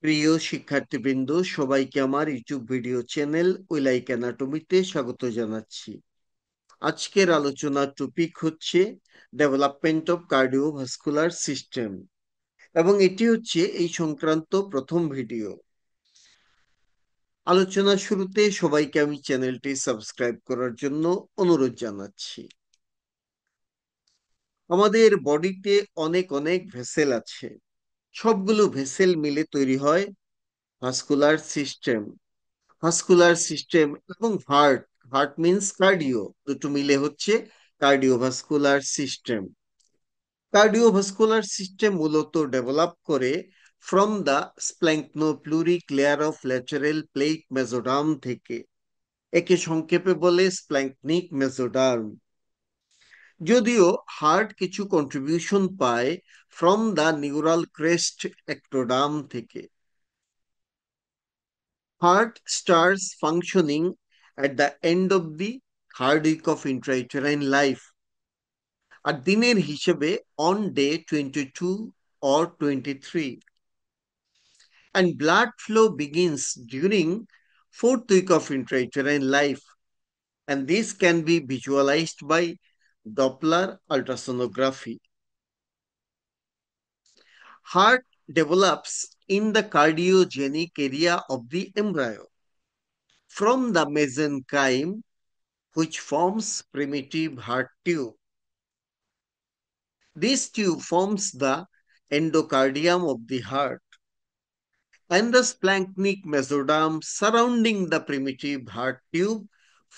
প্রিয় শিক্ষার্থীবৃন্দ, সবাইকে আমার ইউটিউব ভিডিও চ্যানেল উইলাইক অ্যানাটমিতে স্বাগত জানাচ্ছি। আজকের আলোচনার টপিক হচ্ছে ডেভেলপমেন্ট অফ কার্ডিওভাস্কুলার সিস্টেম, এবং এটি হচ্ছে এই সংক্রান্ত প্রথম ভিডিও। আলোচনার শুরুতে সবাইকে আমি চ্যানেলটি সাবস্ক্রাইব করার জন্য অনুরোধ জানাচ্ছি। আমাদের বডিতে অনেক অনেক ভেসেল আছে। সবগুলো ভেসেল মিলে তৈরি হয় ভাস্কুলার সিস্টেম। ভাস্কুলার সিস্টেম এবং হার্ট, হার্ট মিন্স কার্ডিও, দুটো মিলে হচ্ছে কার্ডিওভাস্কুলার সিস্টেম। কার্ডিওভাস্কুলার সিস্টেম মূলত ডেভেলপ করে from the splanchnopleuric layer of lateral plate mesoderm থেকে। একে সংক্ষেপে বলে স্প্ল্যাঙ্কনিক মেসোডার্ম। যদিও হার্ট কিছু কন্ট্রিবিউশন পায় from the neural crest ectoderm থেকে। Heart starts functioning at the end of the third week of intrauterine life, আর দিনের হিসেবে on day 22 or 23, and blood flow begins during fourth week of intrauterine life, and this can be visualized by Doppler ultrasonography. Heart develops in the cardiogenic area of the embryo from the mesenchyme, which forms primitive heart tube. This tube forms the endocardium of the heart, and the splanchnic mesoderm surrounding the primitive heart tube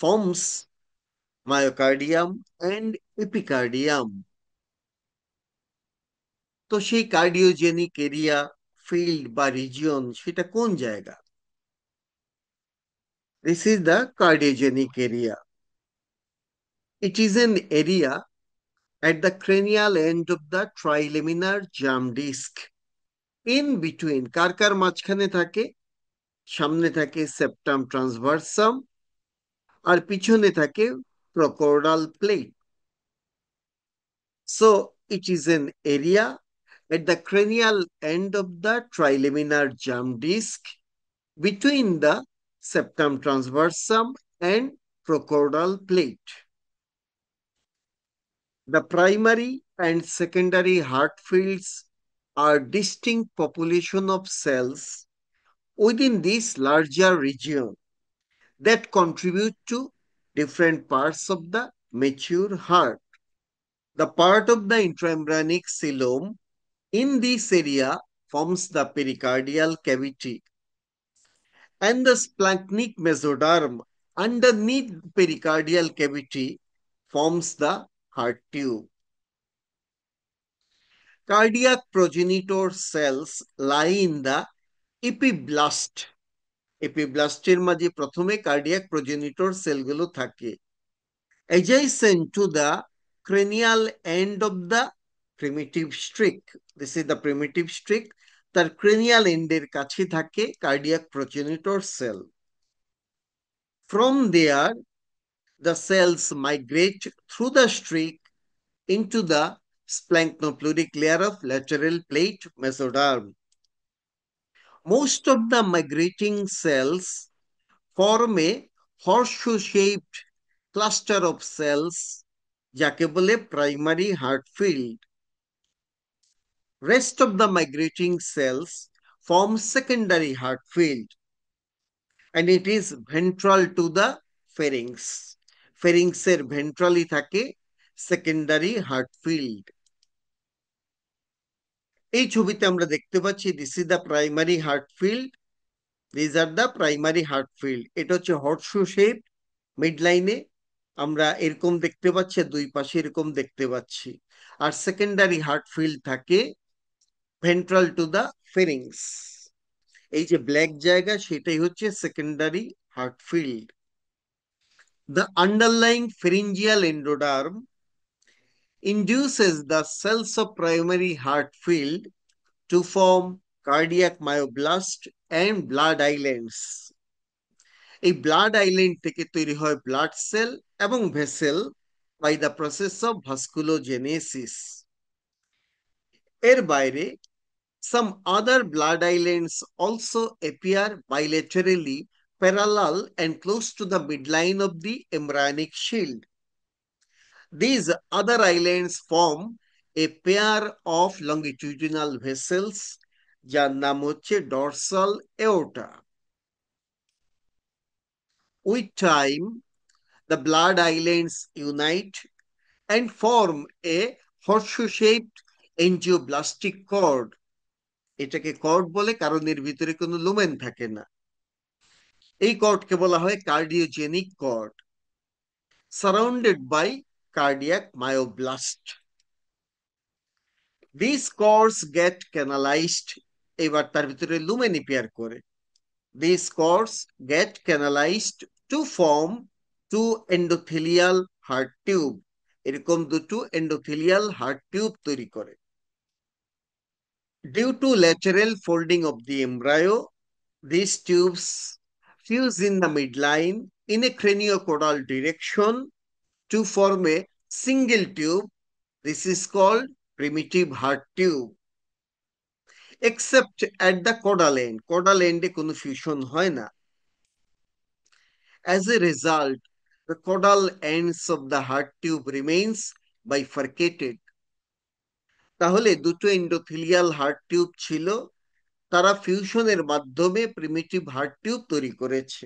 forms myocardium and epicardium. তো সেই cardiogenic area, field বা region, সেটা কোন জায়গা? This is the cardiogenic area. It is an area at the cranial end of the trilaminar germ disc. In between, কার কার মাঝখানে থাকে? সামনে থাকে সেপ্টাম ট্রান্সভার্সাম, আর পিছনে থাকে prechordal plate. So it is an area at the cranial end of the trilaminar germ disc between the septum transversum and prochordal plate. The primary and secondary heart fields are distinct population of cells within this larger region that contribute to different parts of the mature heart. The part of the intraembryonic coelom in this area forms the pericardial cavity, and the splanchnic mesoderm underneath the pericardial cavity forms the heart tube. Cardiac progenitor cells lie in the epiblast. এপিব্লাস্টের মাঝে প্রথমে cardiac প্রজেনিটর সেলগুলো থাকে, adjacent to the cranial end of the primitive streak. This is the primitive streak. তার cranial end এর কাছে থাকে cardiac progenitor cell. From there, the cells migrate through the streak into the splanchnopluric layer of lateral plate mesoderm. Most of the migrating cells form a horseshoe-shaped cluster of cells, যাকে বলে primary heart field. Rest of the migrating cells form secondary heart field, and it is ventral to the pharynx. Pharynx এর ventrally থাকে secondary heart field. এই ছবিতে আমরা দেখতে পাচ্ছি this is the primary heart field. These are the primary heart field. এটা হচ্ছে horseshoe shape, mid লাইনে আমরা এরকম দেখতে পাচ্ছি, দুই পাশে এরকম দেখতে পাচ্ছি। আর সেকেন্ডারি হার্ট ফিল্ড থাকে ভেন্ট্রাল টু দা ফেরিংস। এই যে ব্ল্যাক জায়গা, সেটাই হচ্ছে secondary heart field. The underlying pharyngeal endoderm induces the cells of primary heart field to form cardiac myoblast and blood islands. এই ব্লাড আইল্যান্ড থেকে তৈরি হয় ব্লাড সেল এবং vessel by the process of vasculogenesis. এর বাইরে Some other blood islands also appear bilaterally parallel and close to the midline of the embryonic shield. These other islands form a pair of longitudinal vessels যার নাম হচ্ছে dorsal aorta. With time, the blood islands unite and form a horseshoe-shaped angioblastic cord. এটাকে cord বলে কারণ এর ভিতরে কোনো lumen থাকে না। এই কর্ডকে বলা হয় cardiogenic cord, surrounded by cardiac myoblast. This cords get canalized, এবার তার ভিতরে লুমেন এপিয়ার করে। This cords get canalized to form two endothelial heart tube, এরকম দুটো এন্ডোথেলিয়াল হার্ট টিউব তৈরি করে। Due to lateral folding of the embryo, these tubes fuse in the midline in a craniocaudal direction to form a single tube. This is called primitive heart tube. Except at the caudal end. Caudal end এ কোনো fusion হয় না। As a result, the caudal ends of the heart tube remains bifurcated. তাহলে দুটো endothelial heart tube ছিল, তারা ফিউশনের মাধ্যমে primitive heart tube তৈরি করেছে।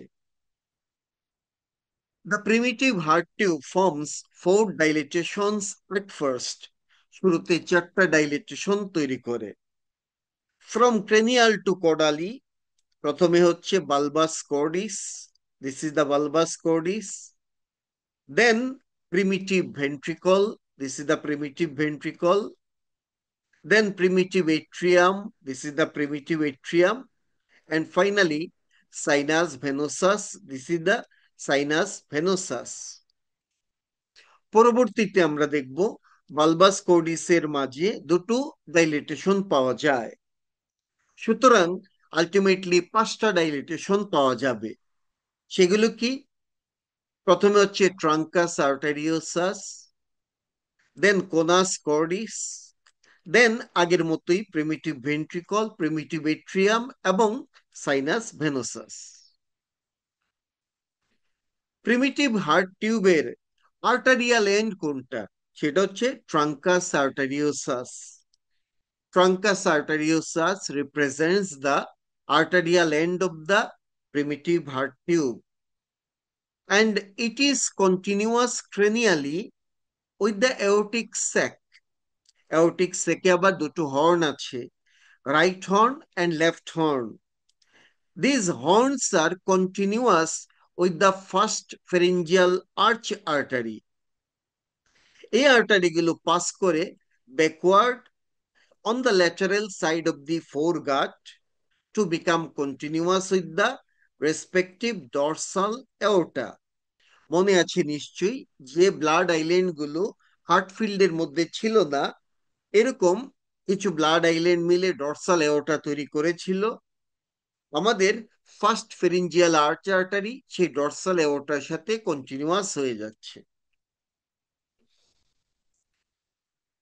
The primitive heart tube forms four dilatations at first. শুরুতে চারটা ডাইলেটেশন তৈরি করে। From cranial to caudally, প্রথমে হচ্ছে bulbus cordis. This is the bulbus cordis. Then primitive ventricle. This is the primitive ventricle. Then primitive atrium. This is the primitive atrium. And finally, sinus venosus. This is the sinus venosus. পরবর্তীতে আমরা দেখব বালবাস কোর্ডিসের মাঝে দুটো dilatation পাওয়া যায়। সুতরাং ultimately পাঁচটা dilatation পাওয়া যাবে। সেগুলো কি? প্রথমে হচ্ছে ট্রাঙ্কাস আর্টেরিওসাস, দেন কোনাস কর্ডিস, দেন আগের মতোই প্রিমিটিভ ভেন্ট্রিকল, প্রিমিটিভ এট্রিয়াম এবং সাইনাস ভেনোসাস। প্রিমিটিভ হার্ট টিউবের আর্টারিয়াল এন্ড কোনটা? সেটা হচ্ছে ট্রাঙ্কাস আর্টারিওসাস। Truncus arteriosus represents the arterial end of the primitive heart tube, and it is continuous cranially with the aortic sac. Aortic sac এ আবার দুটো horn আছে, right horn and left horn. These horns are continuous with the first pharyngeal arch artery. এই artery গুলো pass করে backward on the lateral side of the foregut to become continuous with the respective dorsal aorta. মনে আছে নিশ্চয়ই যে blood island গুলো হার্টফিল্ডের মধ্যে ছিল না, এরকম কিছু ব্লাড আইল্যান্ড মিলে ডরসাল এওর্টা তৈরি করেছিল। আমাদের ফার্স্ট ফেরিঞ্জিয়াল আর্চ আর্টারি সেই ডরসাল এওর্টার সাথে কন্টিনিউয়াস হয়ে যাচ্ছে।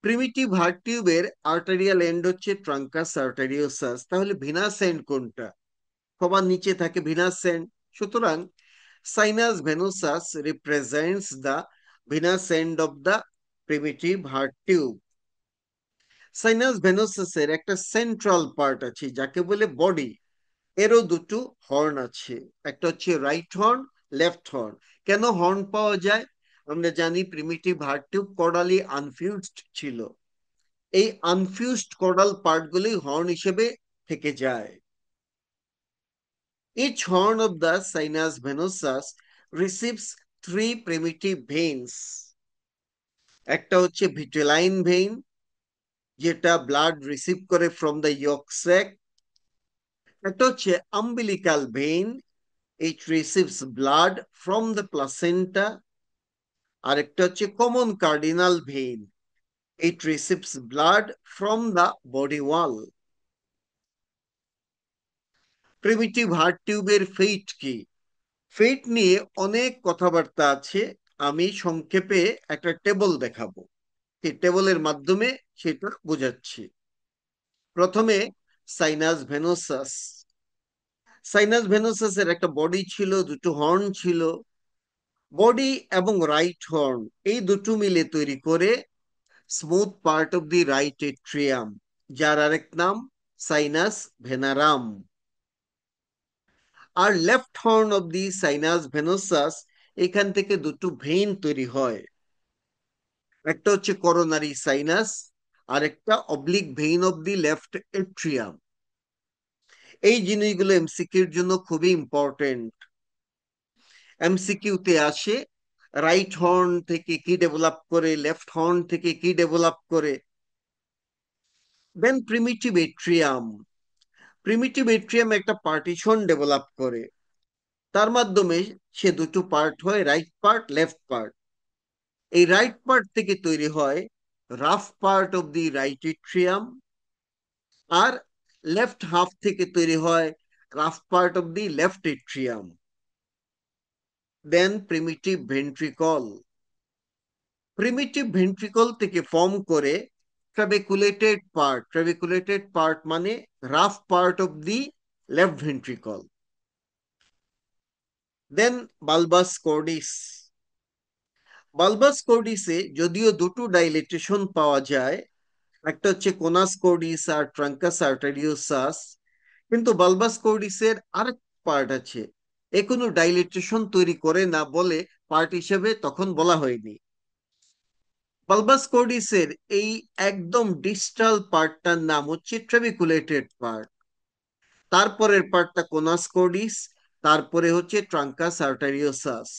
প্রিমিটিভ হার্ট টিউবের আর্টারিয়াল এন্ড হচ্ছে ট্রাঙ্কাস আর্টারিওসাস। তাহলে ভিনাস এন্ড কোনটা? সবার নিচে থাকে ভিনাস এন্ড। সুতরাং sinus venosus represents the venous end of the primitive heart tube. Sinus ভেনোসাসের একটা সেন্ট্রাল পার্ট আছে যাকে বলে বডি, এরও দুটো হর্ন আছে, একটা হচ্ছে রাইট হর্ন, লেফট হর্ন। কেন হর্ন পাওয়া যায়? আমরা জানি প্রিমিটিভ হার্ট টিউব কর্ডালি আনফিউজড ছিল, এই আনফিউজড কর্ডাল পার্টগুলি হর্ন হিসেবে থেকে যায়। Each horn of the sinus venosus receives three primitive veins. একটা হচ্ছে ভিটেলাইন ভেইন, যেটা ব্লাড রিসিভ করে ফ্রম দ্য ইয়ক স্যাক। একটা হচ্ছে umbilical vein, it receives blood from the placenta. আর একটা হচ্ছে common cardinal vein, it receives blood from the body wall. Primitive heart টিউবের ফেট কি? ফেট নিয়ে অনেক কথাবার্তা আছে, আমি সংক্ষেপে একটা টেবল দেখাবো, এই টেবলের মাধ্যমে সেটা বোঝাচ্ছি। প্রথমে সাইনাস ভেনোসাস। সাইনাস ভেনোসাসের একটা বডি ছিল, দুটো হর্ন ছিল। বডি এবং রাইট হর্ন এই দুটো মিলে তৈরি করে smooth part of the right atrium, যার আরেক নাম সাইনাস ভেনারাম। আর left horn of the sinus venosus, এখান থেকে দুটো ভেইন তৈরি হয়। একটা হচ্ছে করোনারি সাইনাস, আর একটা oblique vein of the left atrium. এই জিনিসগুলো এমসিকিউর জন্য খুবই ইম্পর্টেন্ট। এমসিকিউতে আসে রাইট হর্ন থেকে কি ডেভেলপ করে, লেফট হর্ন থেকে কি ডেভেলপ করে। Then primitive atrium. Primitive atrium একটা পার্টিশন ডেভেলপ করে, তার মাধ্যমে সে দুটো পার্ট হয়, রাইট পার্ট, লেফট পার্ট। এই রাইট পার্ট থেকে তৈরি হয় rough part of the right atrium, আর লেফট হাফ থেকে তৈরি হয় rough part of the left atrium. Then primitive ventricle. Primitive ventricle থেকে ফর্ম করে ট্রাবেকুলেটেড পার্ট। ট্রাবেকুলেটেড পার্ট মানে rough part of the left ventricle. Then bulbus cordis. বালবাস কর্ডিসে যদিও দুটো dilatation পাওয়া যায়, একটা হচ্ছে কোনাস কর্ডিস আর ট্রাঙ্কাস আর্টারিওসাস, কিন্তু বালবাস কর্ডিসের আরেক পার্ট আছে, এ কোনো ডাইলেটেশন তৈরি করে না বলে পার্ট হিসেবে তখন বলা হয়নি। বালবাস কর্ডিসের এই একদম ডিস্টাল পার্টটার নাম হচ্ছে ট্রেবিকুলেটেড পার্ট। তারপরের পার্টটা কোনাস কর্ডিস, তারপরে হচ্ছে ট্রাঙ্কাস আর্টারিওসাস।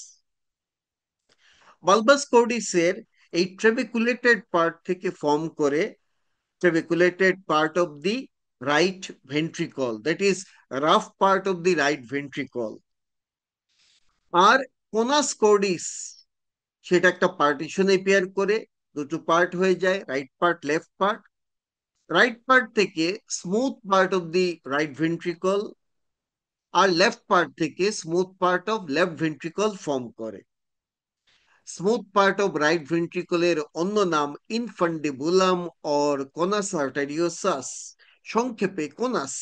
বালবাস কর্ডিসের এই ট্রেবিকুলেটেড পার্ট থেকে ফর্ম করে trabeculated part of the right ventricle, that is rough part of the right ventricle. আর কোনাস কর্ডিস সেটা একটা পার্টিশনে পেয়ার করে দুটো পার্ট হয়ে যায়, right part, left part. Right part থেকে smooth part of the right ventricle, আর লেফট পার্ট থেকে smooth part of left ventricle form করে। স্মুথ পার্ট অফ রাইট ভেন্ট্রিকলের অন্য নাম ইনফান্ডিবুলাম অর কোনাস আর্টারিওসাস, সংক্ষেপে কোনাস।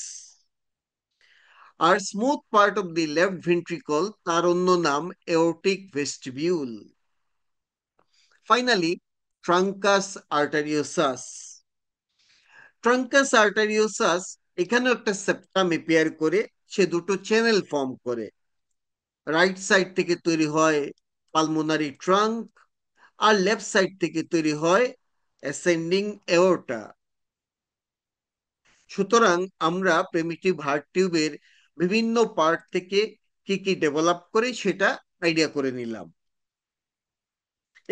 আর smooth part of the left ventricle, তার অন্য নাম এওরটিক ভেস্টিবিউল। ফাইনালি ট্রাঙ্কাস আর্টারিওসাস। ট্রাঙ্কাস আর্টারিওসাস এখানেও একটা সেপ্টাম এপিয়ার করে, সে দুটো চ্যানেল ফর্ম করে। রাইট সাইড থেকে তৈরি হয় পালমোনারি ট্রাঙ্ক, আর লেফট সাইড থেকে তৈরি হয় অ্যাসেন্ডিং এওর্টা। সুতরাং আমরা প্রিমিটিভ হার্ট টিউবের বিভিন্ন পার্ট থেকে কি কি ডেভেলপ করে সেটা আইডিয়া করে নিলাম।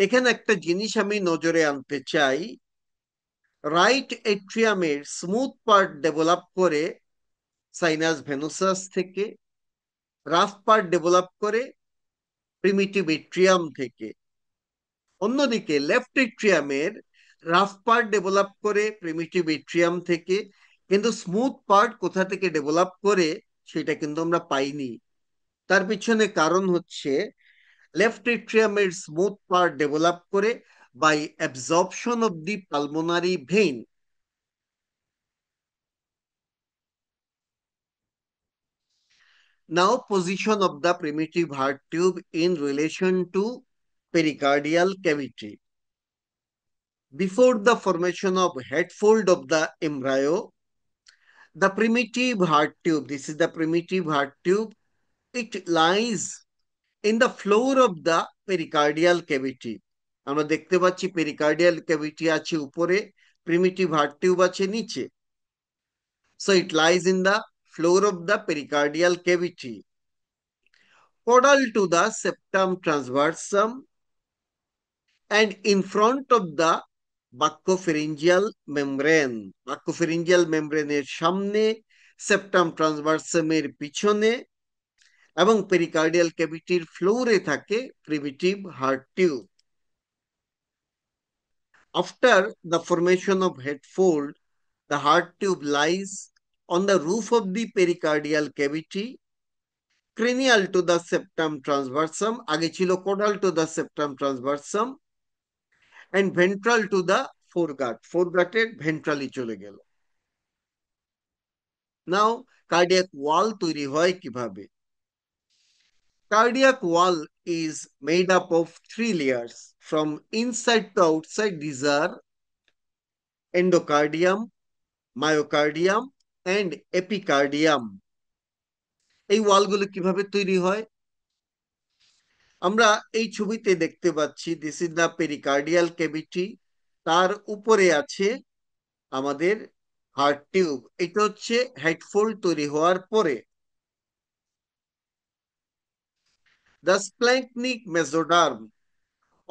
এখানে একটা জিনিস আমি নজরে আনতে চাই, রাইট এট্রিয়ামের স্মুথ পার্ট ডেভেলপ করে সাইনাস ভেনোসাস থেকে, রাফ পার্ট ডেভেলপ করে প্রিমিটিভ এট্রিয়াম থেকে। অন্যদিকে লেফট এট্রিয়ামের রাফ পার্ট ডেভেলপ করে প্রিমিটিভ এট্রিয়াম থেকে, কিন্তু স্মুথ পার্ট কোথা থেকে ডেভেলপ করে সেটা কিন্তু আমরা পাইনি। তার পিছনে কারণ হচ্ছে লেফট এট্রিয়ামের স্মুথ পার্ট ডেভেলপ করে by absorption of the pulmonary vein. Now position of the primitive heart tube in relation to pericardial cavity. Before the formation of head fold of the embryo, the primitive heart tube, this is the primitive heart tube, it lies in the floor of the pericardial cavity. আমরা দেখতে পাচ্ছি pericardial cavity আছে উপরে, primitive heart tube আছে নিচে। So it lies in the floor of the pericardial cavity, caudal to the septum transversum and in front of the buccopharyngeal membrane. buccopharyngeal membrane এর সামনে, septum ট্রান্সভার্সামের পিছনে, এবং পেরিকার্ডিয়াল ক্যাভিটির ফ্লোরে থাকে primitive heart tube. After the formation of head fold, the heart tube lies on the roof of the pericardial cavity, cranial to the septum transversum, আগে ছিল caudal to the septum transversum, and ventral to the foregut. foregut এর ভেন্ট্রালি চলে গেল। নাও cardiac ওয়াল তৈরি হয় কিভাবে? Cardiac wall is made up of three layers. From inside to outside, these are endocardium, myocardium, and epicardium. এই ওয়ালগুলো কিভাবে তৈরি হয়? আমরা এই ছবিতে দেখতে পাচ্ছি this is the pericardial cavity. তার উপরে আছে আমাদের হার্ট টিউব। এটা হচ্ছে হেডফোল্ড তৈরি হওয়ার পরে। The splanchnic mesoderm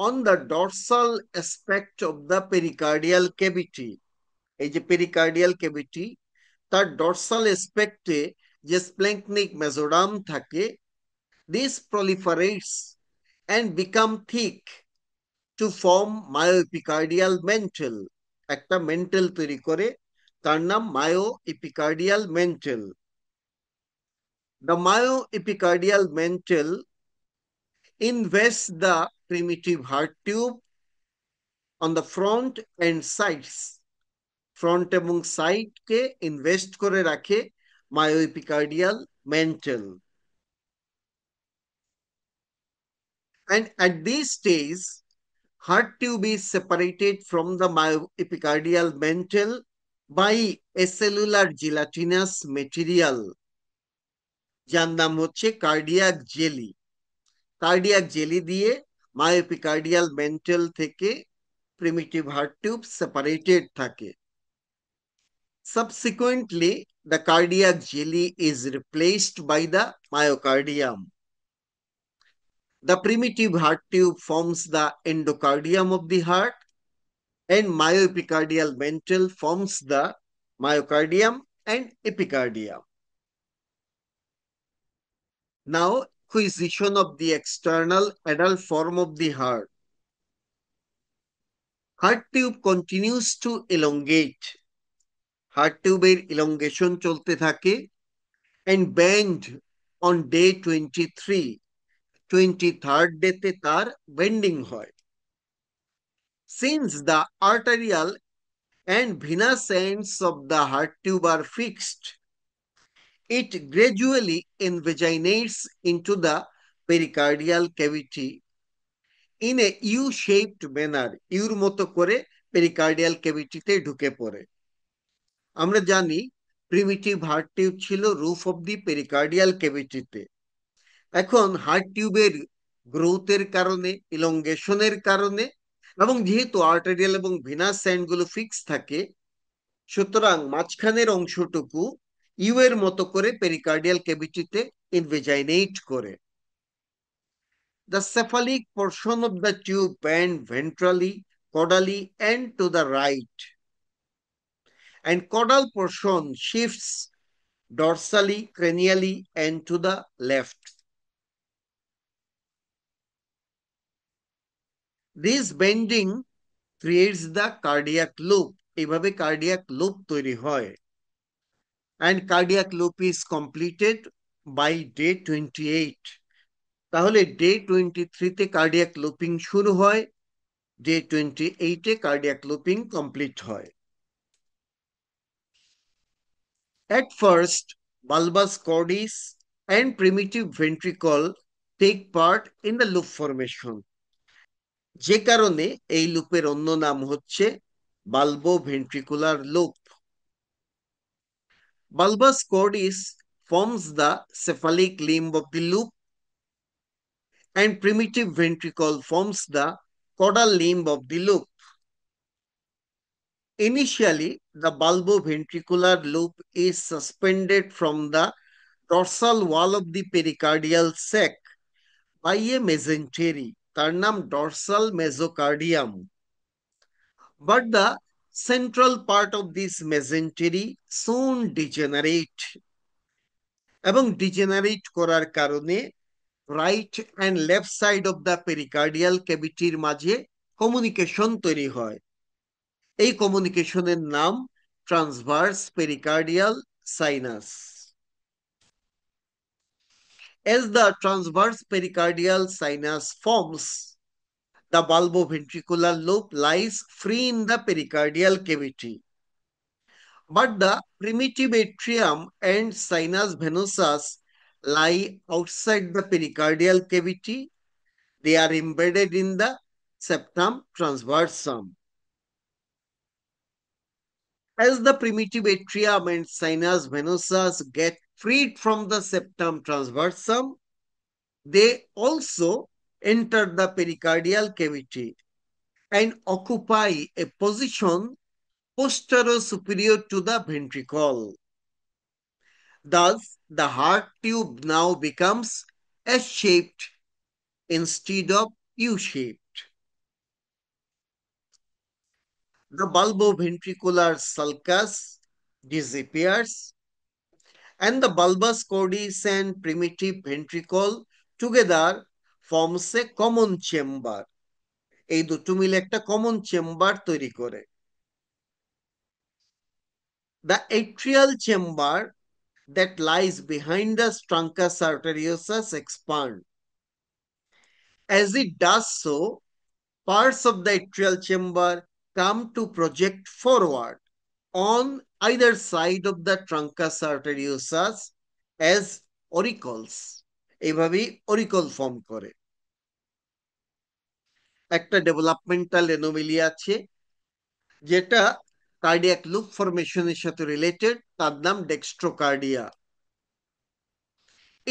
on the dorsal aspect of the pericardial cavity, এই যে পেরিকার্ডিয়াল ক্যাভিটি তার ডরসাল এসপেক্টে যে স্প্ল্যাঙ্কনিক মেসোডার্ম থাকে, this proliferates and become thick to form myoepicardial mantle, একটা মেন্টেল তৈরি করে, তার নাম myoepicardial mantle. The myoepicardial mantle invests the primitive heart tube on the front and sides. Front এবং সাইডকে ইনভেস্ট করে রাখে মায়োএপিকার্ডিয়াল mental. And at this stage, heart tube is separated from the myoepicardial mantle by a cellular gelatinous material যার নাম হচ্ছে cardiac jelly. Cardiac jelly দিয়ে মায়োএপিকার্ডিয়াল mental থেকে primitive heart tube separated থাকে। Subsequently, the cardiac jelly is replaced by the myocardium. The primitive heart tube forms the endocardium of the heart, and myoepicardial mantle forms the myocardium and epicardium. Now, acquisition of the external adult form of the heart. Heart tube continues to elongate. Heart tube elongation চলতে থাকে and bend on day 23, 23rd ডেতে তার bending হয়। Since the arterial and venous ends of the heart tube are fixed, it gradually invaginates into the pericardial cavity in a U-shaped manner. Your মতো করে pericardial ক্যাভিটিতে ঢুকে পড়ে। আমরা জানি primitive heart tube ছিল রুফ অফ দি পেরিকার্ডিয়াল ক্যাভিটিতে। এখন heart টিউবের গ্রোথের কারণে, ইলংগেশনের কারণে, এবং যেহেতু আর্টেরিয়াল এবং ভিনাস স্যান্ড গুলো ফিক্স থাকে, সুতরাং মাঝখানের অংশটুকু ইউ এর মতো করে পেরিকার্ডিয়াল ক্যাভিটিতে ইনভেজাইনেট করে। The cephalic portion of the tube bend ventrally, caudally, and to the right, and caudal portion shifts dorsally, cranially, and to the left. This bending creates the cardiac loop. এইভাবে cardiac loop তৈরি হয়। And cardiac loop is completed by day 28. তাহলে day 23-তে cardiac looping শুরু হয়, day 28-এ cardiac looping complete হয়। At first, bulbus cordis and primitive ventricle take part in the loop formation. যে কারণে এই লুপের অন্য নাম হচ্ছে বালবোভেন্ট্রিকুলার loop. Bulbus cordis forms the cephalic limb of the loop, and primitive ventricle forms the caudal limb of the loop. Initially, the bulboventricular loop is suspended from the dorsal wall of the pericardial sac by a mesentery, তার নাম dorsal mesocardium. But the central part of this mesentery soon degenerate, এবং degenerate করার কারণে right and left side of the pericardial ক্যাভিটির মাঝে communication তৈরি হয়। এই কমিউনিকেশনের নাম transverse pericardial sinus. As the transverse pericardial sinus forms, the bulboventricular loop lies free in the pericardial cavity. But the primitive atrium and sinus venosus lie outside the pericardial cavity. They are embedded in the septum transversum. As the primitive atrium and sinus venosus get freed from the septum transversum, they also enter the pericardial cavity and occupy a position posterior superior to the ventricle. Thus, the heart tube now becomes S-shaped instead of U-shaped. The bulboventricular sulcus disappears, and the bulbus cordis and primitive ventricle together forms a common chamber. এই দুটো মিলে একটা common chamber তৈরি করে। The atrial chamber that lies behind the truncus arteriosus expand. As it does so, parts of the atrial chamber come to project forward on either side of the truncus arteriosus as auricles. এইভাবেই oracle form করে। একটা developmental anomaly আছে যেটা cardiac loop ফরমেশনের সাথে related, তার নাম dextrocardia.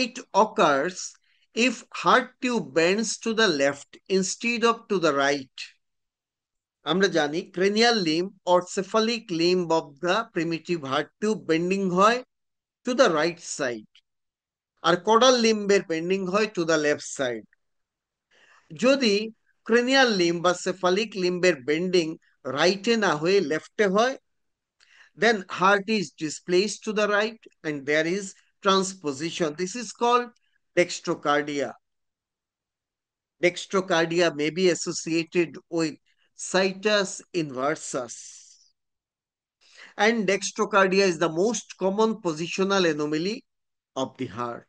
It occurs if heart tube bends to the left instead of to the right. আমরা জানি cranial limb or cephalic limb of the primitive heart tube bending হয় to the right side R caudal limb এর bending হয় to the left side. যদি cranial limb বা cephalic limb এর bending right এ না হয়ে left এ হয়, then heart is displaced to the right and there is transposition. This is called dextrocardia. Dextrocardia may be associated with situs inversus. And dextrocardia is the most common positional anomaly of the heart.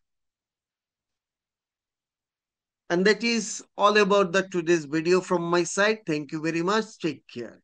And that is all about the today's video from my side. Thank you very much. Take care.